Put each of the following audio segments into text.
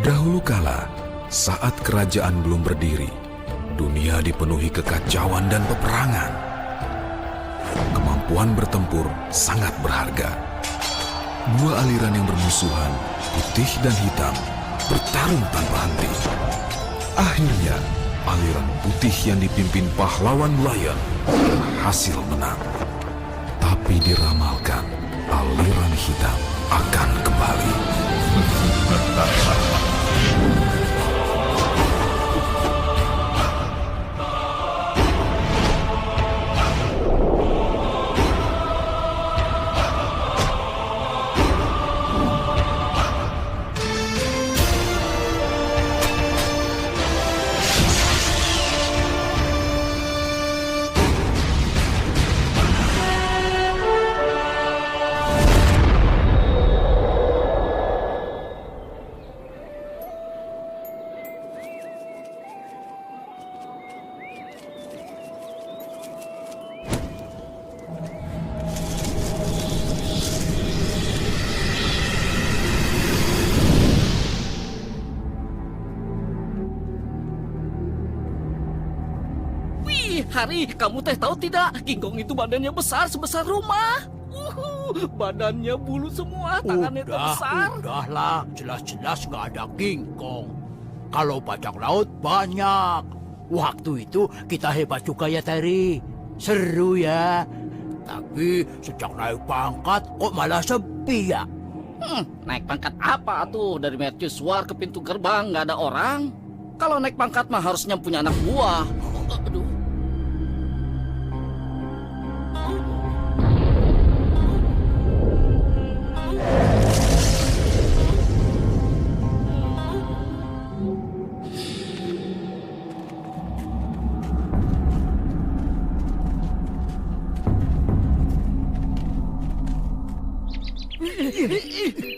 Dahulu kala, saat kerajaan belum berdiri, dunia dipenuhi kekacauan dan peperangan. Kemampuan bertempur sangat berharga. Dua aliran yang bermusuhan, putih dan hitam, bertarung tanpa henti. Akhirnya, aliran putih yang dipimpin pahlawan Lion berhasil menang. Tapi diramalkan, aliran hitam akan kembali. Hari, kamu teh tahu tidak? King itu badannya besar sebesar rumah. Badannya bulu semua, tangannya besar. Udahlah, jelas-jelas nggak ada King Kong. Kalau bajak laut banyak. Waktu itu kita hebat juga ya, Terry. Seru ya. Tapi sejak naik pangkat kok malah sepi ya? Naik pangkat apa tuh? Dari mercusuar ke pintu gerbang nggak ada orang. Kalau naik pangkat mah harusnya punya anak buah. Aduh.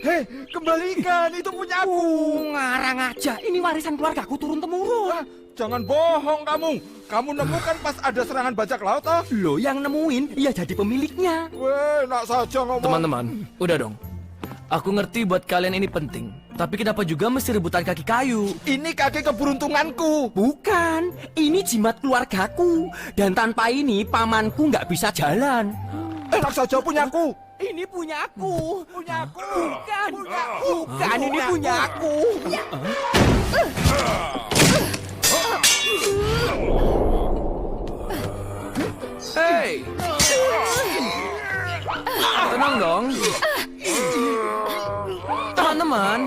Hei, kembalikan, itu punya aku. Ngarang aja, ini warisan keluargaku turun-temurun. Jangan bohong kamu. Kamu nemukan pas ada serangan bajak laut, ah? Lo yang nemuin, ya jadi pemiliknya. Weh, nak saja ngomong. Teman-teman, udah dong. Aku ngerti buat kalian ini penting. Tapi kenapa juga mesti rebutan kaki kayu? Ini kaki keberuntunganku. Bukan, ini jimat keluargaku. Dan tanpa ini, pamanku nggak bisa jalan. Enak saja punyaku. Ini punya aku. Punya aku. Bukan, bukan, ini punya aku. Hei! Tenang dong. Teman-teman.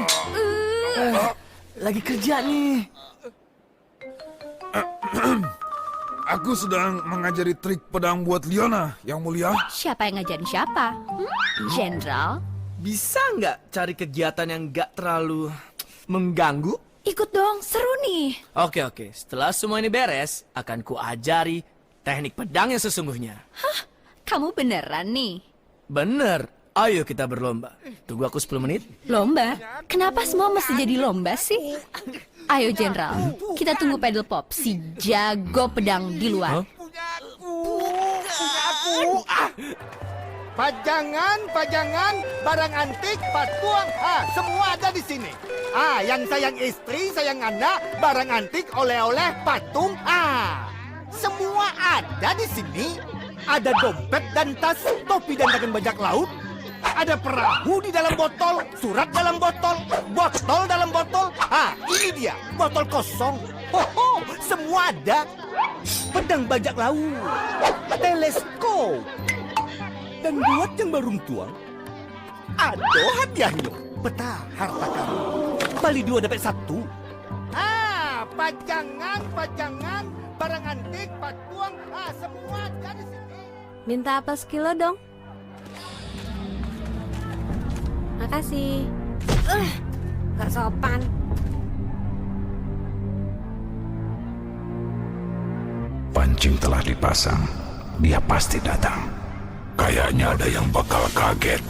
Lagi kerja nih. Aku sedang mengajari trik pedang buat Liona, Yang Mulia. Siapa yang ngajarin siapa? Jenderal? Bisa nggak cari kegiatan yang nggak terlalu mengganggu? Ikut dong, seru nih. Oke. Setelah semua ini beres, akan kuajari teknik pedang yang sesungguhnya. Hah? Kamu beneran nih? Bener. Ayo kita berlomba. Tunggu aku 10 menit. Lomba? Kenapa semua mesti jadi lomba sih? Ayo, Jenderal. Kita tunggu Pedal Pop, si jago pedang di luar. Punyaku. Pajangan, barang antik, patung, semua ada di sini. Yang sayang istri, sayang anak, barang antik, oleh-oleh, patung, semua ada di sini. Ada dompet dan tas, topi dan tangan bajak laut. Ada perahu di dalam botol, surat dalam botol, botol dalam botol. Ini dia, botol kosong. Semua ada. Pedang bajak laut, teleskop. Dan buat yang beruntung, ada hadiahnya. Peta harta kamu. Bali 2 dapat 1. Pajangan, barang antik, patung, semua ada di sini. Minta apa sekilo dong? Makasih. Gak sopan. Pancing telah dipasang. Dia pasti datang. Kayaknya ada yang bakal kaget.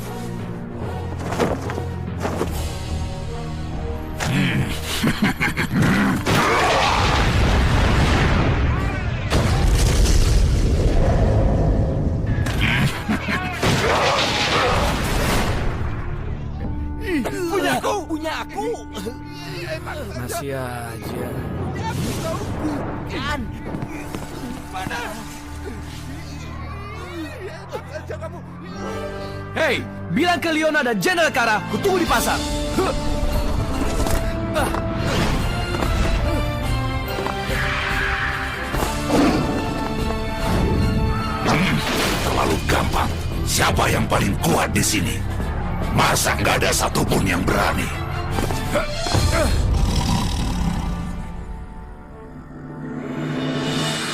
Punya aku. Masih aja. Hei, bilang ke Leona dan General Kara, ku tunggu di pasar. Terlalu gampang. Siapa yang paling kuat di sini? Masa nggak ada satupun yang berani?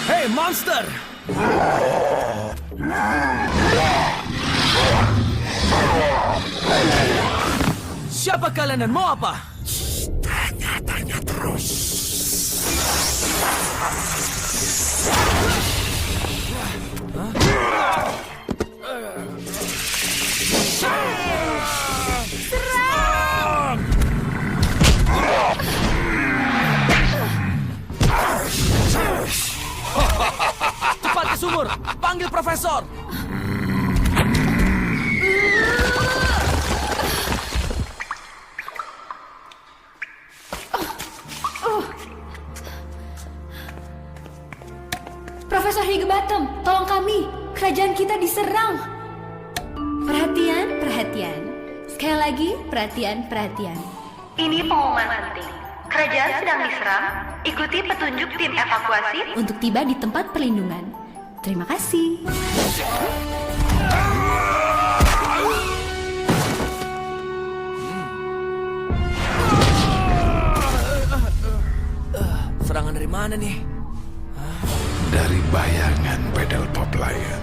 Hei, monster! Siapa kalian dan mau apa? Tanya-tanya terus. Cepat ke sumur, panggil profesor. Profesor Higginbottom, tolong kami. Kerajaan kita diserang. Perhatian, perhatian. Sekali lagi, perhatian, perhatian. Ini pengumuman penting. Kerajaan sedang diserang. Ikuti petunjuk tim evakuasi Untuk tiba di tempat perlindungan. Terima kasih. Serangan dari mana nih? Dari bayangan Pedal Pop Lion.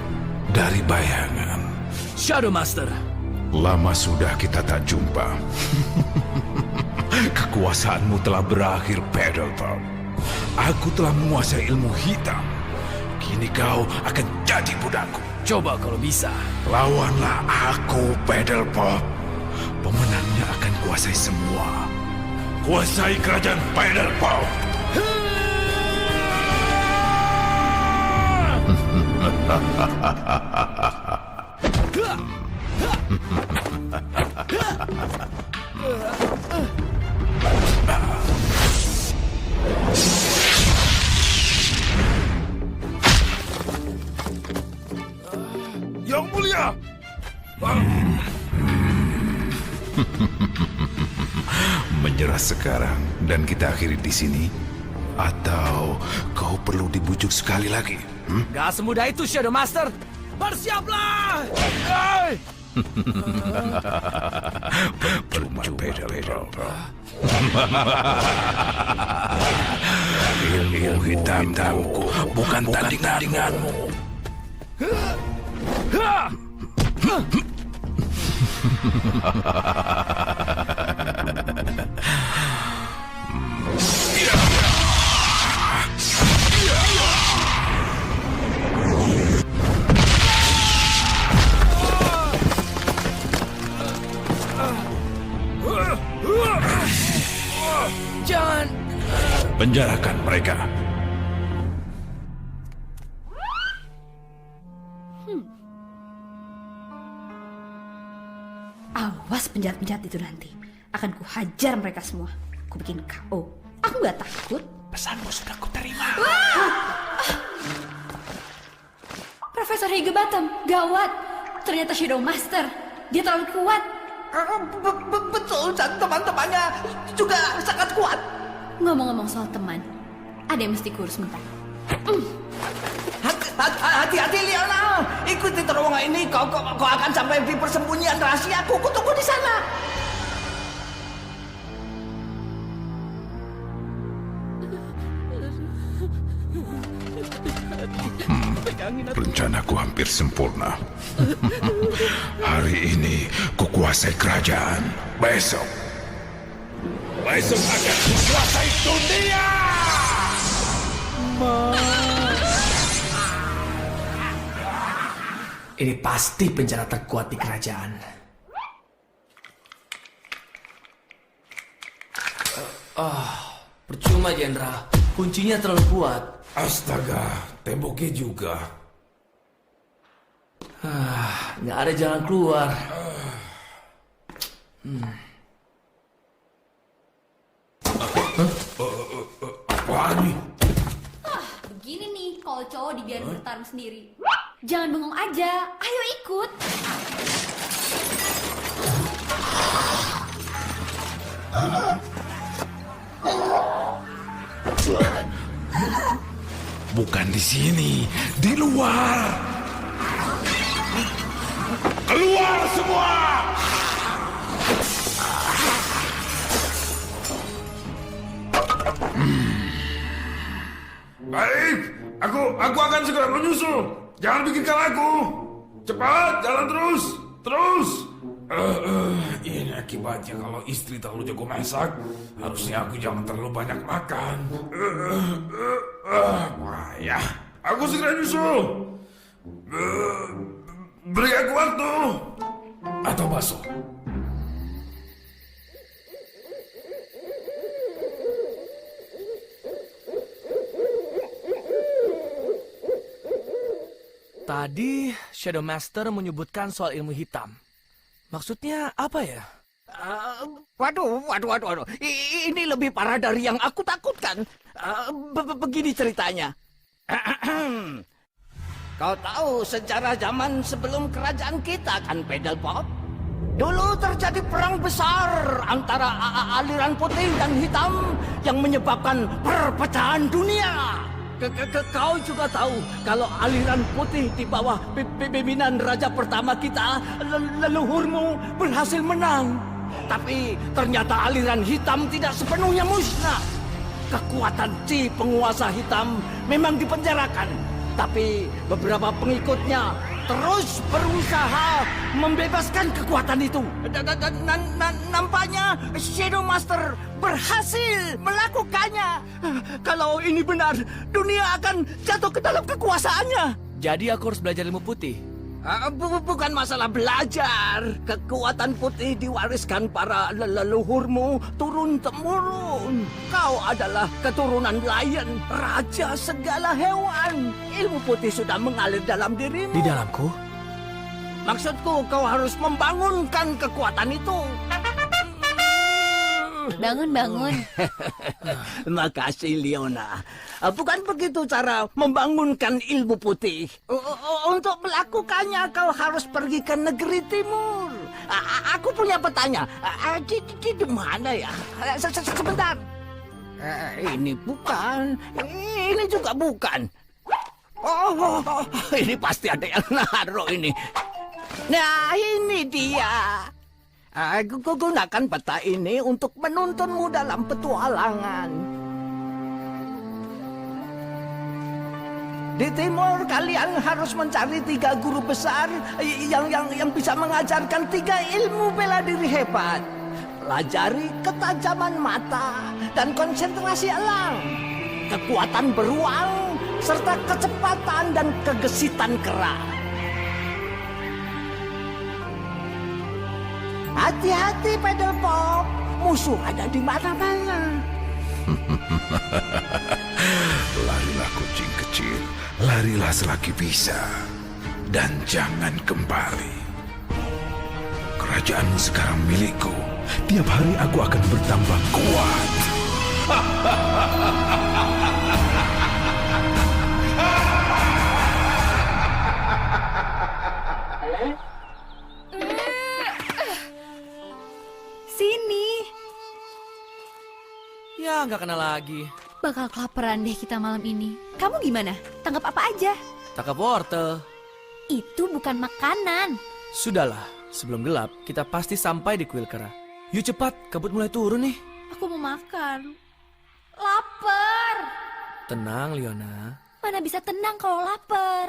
Dari bayangan. Shadow Master. Lama sudah kita tak jumpa. Kekuasaanmu telah berakhir, Pedal Pop. Aku telah menguasai ilmu hitam. Kini kau akan jadi budakku. Coba kalau bisa. Lawanlah aku, Pedal Pop. Pemenangnya akan kuasai semua. Kuasai kerajaan Pedal Pop. Yang mulia! Menyerah sekarang dan kita akhiri di sini, atau kau perlu dibujuk sekali lagi? Gak semudah itu, Shadow Master. Bersiaplah! Percuma, Pedal Pop. Ilmu hitamku bukan tandinganmu. Jangan. Penjarakan mereka. Awas penjahat-penjahat itu nanti. Akan kuhajar mereka semua. Ku bikin KO. Aku gak takut. Pesanmu sudah kuterima. Profesor Higginbottom, gawat. Ternyata Shadow Master. Dia terlalu kuat. Betul, dan teman-temannya juga sangat kuat. Ngomong-ngomong soal teman, ada yang mesti kurus sebentar. Hati-hati, Leona. Ikuti terowongan ini. Kau akan sampai di persembunyian rahasiaku. Ku tunggu di sana. Rencanaku hampir sempurna. Hari ini kukuasai kerajaan. Besok akan kukuasai dunia. Ini pasti penjara terkuat di kerajaan. Percuma, Jenderal. Kuncinya terlalu kuat. Astaga, temboknya juga. Nggak ada jalan keluar. Hah? sekarang sendiri. Jangan bengong aja, ayo ikut. Bukan di sini, di luar. Keluar semua! Baik, aku akan segera menyusul. Jangan pikirkan aku. Cepat, jalan terus, terus. Ini akibatnya kalau istri terlalu jago masak. Harusnya aku jangan terlalu banyak makan. Payah. Aku segera nyusul. Beri aku waktu. Atau bakso. Tadi Shadow Master menyebutkan soal ilmu hitam. Maksudnya apa ya? Waduh. Ini lebih parah dari yang aku takutkan. Begini ceritanya. Kau tahu sejarah zaman sebelum kerajaan kita kan, Pedal Pop? Dulu terjadi perang besar antara aliran putih dan hitam yang menyebabkan perpecahan dunia. Kau juga tahu kalau aliran putih di bawah pimpinan raja pertama kita, leluhurmu, berhasil menang. Tapi ternyata aliran hitam tidak sepenuhnya musnah. Kekuatan Chi penguasa hitam memang dipenjarakan. Tapi beberapa pengikutnya terus berusaha membebaskan kekuatan itu. Dan nampaknya Shadow Master berhasil melakukannya. Kalau ini benar, dunia akan jatuh ke dalam kekuasaannya. Jadi aku harus belajar ilmu putih. Bukan masalah belajar. Kekuatan putih diwariskan para leluhurmu turun-temurun. Kau adalah keturunan Lion, raja segala hewan. Ilmu putih sudah mengalir dalam dirimu. Di dalamku? Maksudku, kau harus membangunkan kekuatan itu. Bangun. Makasih, Leona. Bukan begitu cara membangunkan ilmu putih. Untuk melakukannya, kau harus pergi ke negeri timur. Aku punya petanya. Di mana ya? Sebentar. Ini bukan. Ini juga bukan. Oh, ini pasti ada yang naruh ini. Nah, ini dia. Aku gunakan peta ini untuk menuntunmu dalam petualangan. Di timur kalian harus mencari 3 guru besar yang bisa mengajarkan 3 ilmu bela diri hebat. Pelajari ketajaman mata dan konsentrasi elang, kekuatan beruang, serta kecepatan dan kegesitan kera. Hati-hati, Pedal Pop. Musuh ada di mana-mana. Larilah kucing kecil, larilah selagi bisa. Dan jangan kembali. Kerajaanmu sekarang milikku. Tiap hari aku akan bertambah kuat. Sini. Ya, nggak kena lagi. Bakal kelaparan deh kita malam ini. Kamu gimana? Tangkap apa aja? Tangkap wortel. Itu bukan makanan. Sudahlah, sebelum gelap, kita pasti sampai di kuil kera. Yuk cepat, kabut mulai turun nih. Aku mau makan. Lapar. Tenang, Leona. Mana bisa tenang kalau lapar.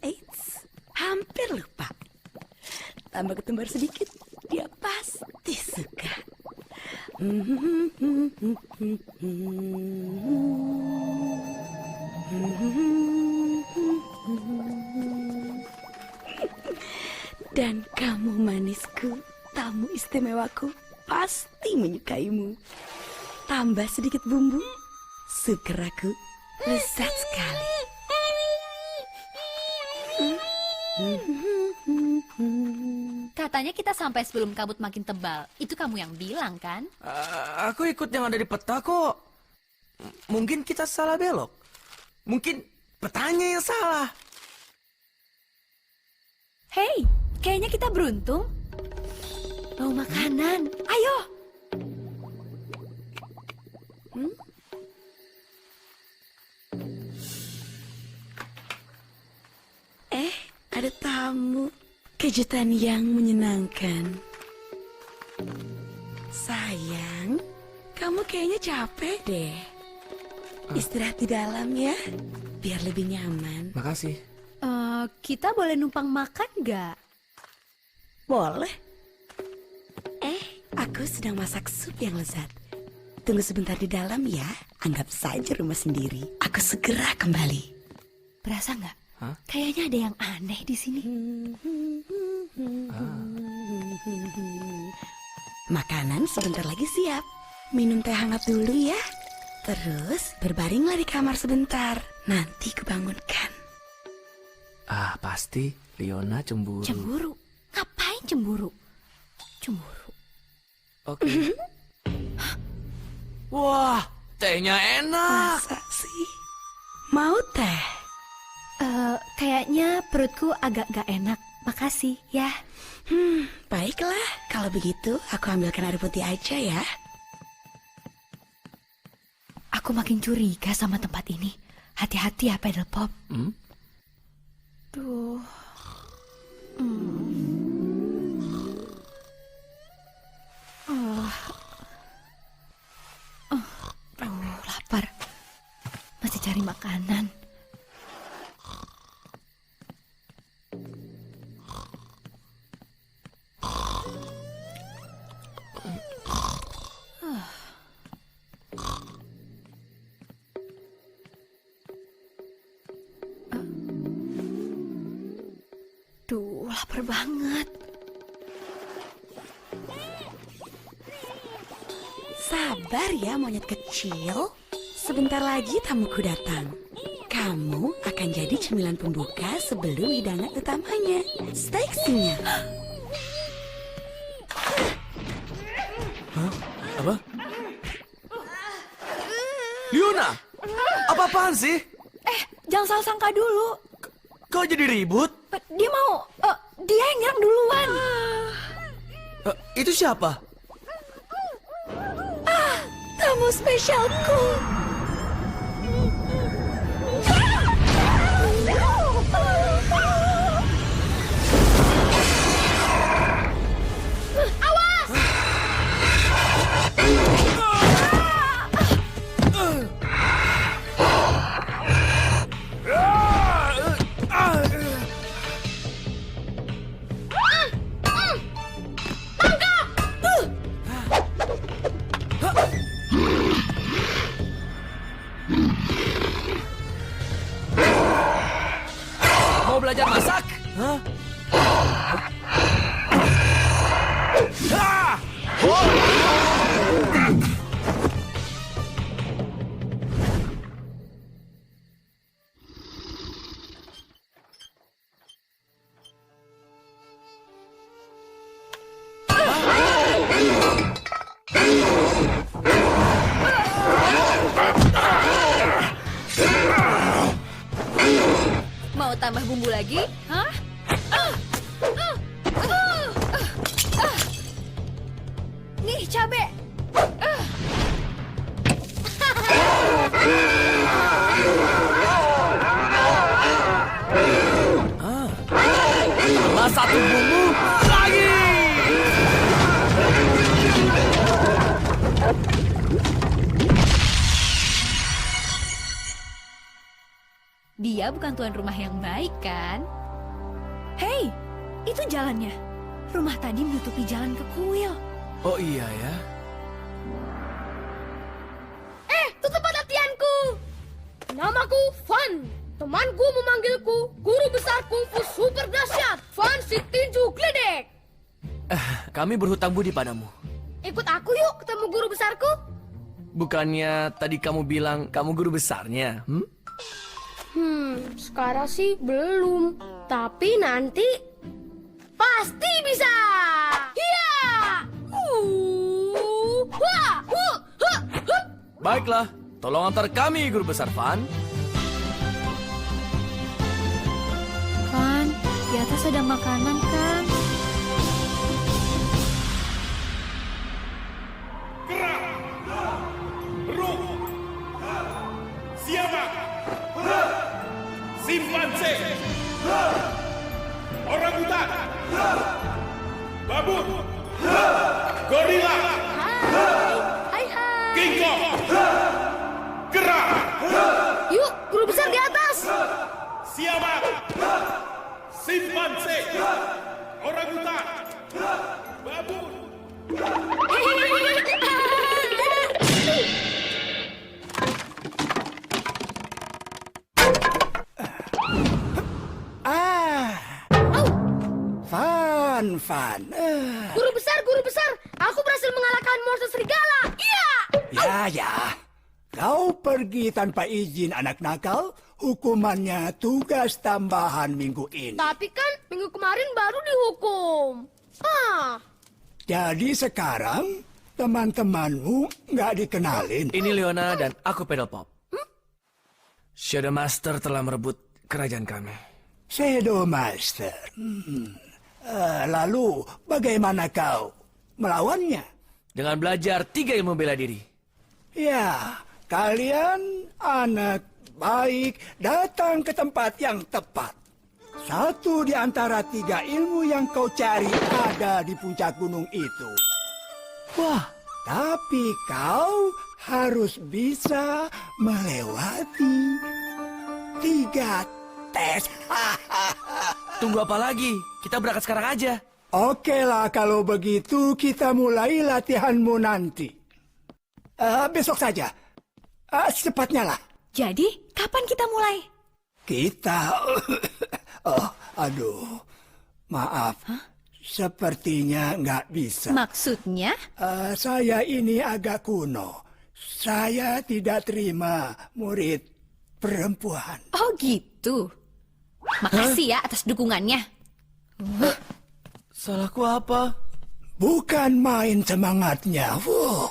Eits, hampir lupa. Tambah ketumbar sedikit, dia pasti suka. Dan kamu manisku, tamu istimewaku, pasti menyukaimu. Tambah sedikit bumbu, segeraku lezat sekali. Katanya kita sampai sebelum kabut makin tebal. Itu kamu yang bilang, kan? Aku ikut yang ada di peta kok. Mungkin kita salah belok. Mungkin petanya yang salah. Hei, kayaknya kita beruntung. Mau makanan, ayo. Ada tamu. Kejutan yang menyenangkan. Sayang, kamu kayaknya capek deh. Istirahat di dalam ya, biar lebih nyaman. Makasih. Kita boleh numpang makan nggak? Boleh. Aku sedang masak sup yang lezat. Tunggu sebentar di dalam ya. Anggap saja rumah sendiri. Aku segera kembali. Berasa nggak? Kayaknya ada yang aneh di sini. Makanan sebentar lagi siap. Minum teh hangat dulu ya. Terus berbaringlah di kamar sebentar. Nanti kubangunkan. Pasti Leona cemburu. Cemburu? Ngapain cemburu? Cemburu. Oke. Wah, tehnya enak. Masa sih? Mau teh? Kayaknya perutku agak gak enak. Makasih ya. Baiklah. Kalau begitu aku ambilkan air putih aja ya. Aku makin curiga sama tempat ini. Hati-hati ya, Pedal Pop. Duh. Lapar. Masih cari makanan. Duh, lapar banget. Sabar ya monyet kecil. Sebentar lagi tamuku datang. Kamu akan jadi cemilan pembuka sebelum hidangan utamanya. Steak singa. Apa? Leona, apa-apaan sih? Jangan salah sangka dulu. Kau jadi ribut? Dia yang nyerang duluan. Itu siapa? Tamu spesialku. Mau belajar masak? Hah? Mau tambah bumbu lagi? Hah? Nih, cabe. Tambah satu bumbu lagi. Dia bukan tuan rumah yang baik, kan? Hei, itu jalannya. Rumah tadi menutupi jalan ke kuil. Oh iya ya. Tutup latihanku. Namaku Van. Temanku memanggilku guru besar kungfu super dahsyat, Van si tinju gledek. Kami berhutang budi padamu. Ikut aku yuk ketemu guru besarku. Bukannya tadi kamu bilang kamu guru besarnya? Sekarang sih belum. Tapi nanti... Pasti bisa. Iya. Wah, Baiklah, tolong antar kami, Guru Besar Van. Van, di atas ada makanan kan? Siapa? Simpanse. Orangutan. Babut. Gorila. Hai. King Kong. Gerak. Yuk, guru besar di atas. Siapa? Simpanse. Orangutan. Babut. Van. Guru besar, aku berhasil mengalahkan monster serigala. Iya. Ya. Kau pergi tanpa izin anak nakal. Hukumannya tugas tambahan minggu ini. Tapi kan minggu kemarin baru dihukum. Jadi sekarang teman-temanmu nggak dikenalin. Ini Leona dan aku Pedal Pop. Shadow Master telah merebut kerajaan kami. Shadow Master. Lalu bagaimana kau melawannya? Dengan belajar 3 ilmu bela diri. Ya, kalian anak baik datang ke tempat yang tepat. Satu di antara 3 ilmu yang kau cari ada di puncak gunung itu. Wah, tapi kau harus bisa melewati 3 tes. Tunggu apa lagi? Kita berangkat sekarang aja. Oke lah kalau begitu kita mulai latihanmu nanti. Besok saja. Secepatnya lah. Jadi, kapan kita mulai? Kita... maaf. Sepertinya nggak bisa. Maksudnya? Saya ini agak kuno. Saya tidak terima murid perempuan. Oh gitu. Makasih ya atas dukungannya. Salahku apa? Bukan main semangatnya. Yuk.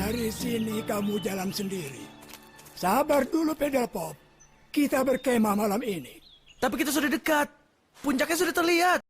Dari sini kamu jalan sendiri. Sabar dulu, Pedal Pop. Kita berkemah malam ini. Tapi kita sudah dekat. Puncaknya sudah terlihat.